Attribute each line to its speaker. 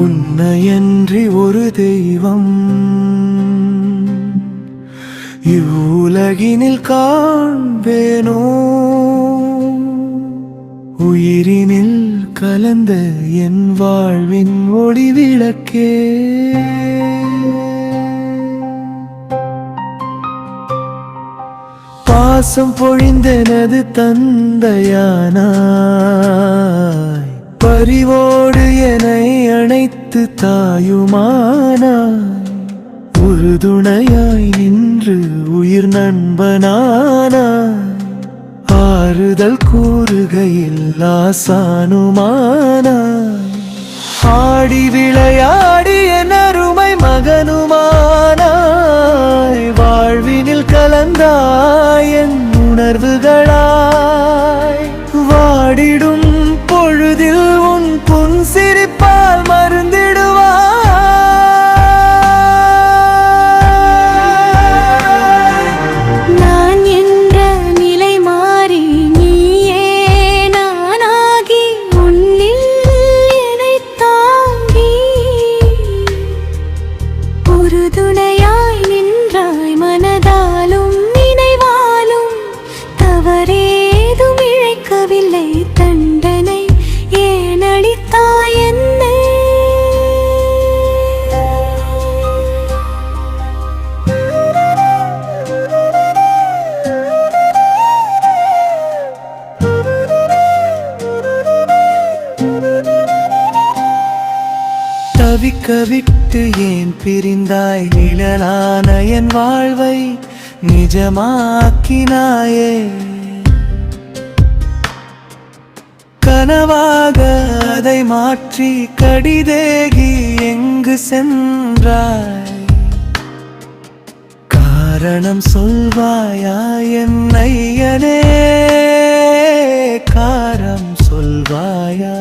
Speaker 1: உன்னையன்றி ஒரு தெய்வம் இவ்வுலகினில் காண்பேனோ? உயிரினில் கலந்த என் வாழ்வின் ஒளி விளக்கே, பாசம் பொழிந்தனது தந்தையானாய், பரிவோடு என்னை அணைத்து தாயுமானாய், உறுதுணையாய் நின்று உயிர் நண்பனானாய், ஆறுதல் கூறுகையில் ஆசானுமானாய், ஆடி விளையாடி என் அருமை மகனுமானாய், வாழ்வினில் கலந்தாய் என் உணர்வுகளாய், வாடிடும் பொழுதில் உன் புன் சிரிப்பால் மருந்திடுவாய்.
Speaker 2: நான் என்ற நிலை மாறி நீயே நானாகி, உன்னில் என்னை தாங்கி ஒரு துணையாய் நின்றாய், மனதாலும் நினைவாலும் தவறேதும் இழைக்கவில்லை, தண்டனை ஏன் அளித்தாய் என்னை?
Speaker 1: தவிக்க விட்டு ஏன் பிரிந்தாய்? நிழலான என் வாழ்வை நிஜமாக்கினாயே, கனவாக அதை மாற்றி கடிதேகி எங்கு சென்றாய்? காரணம் சொல்வாயா என் ஐயனே, காரம் சொல்வாயா?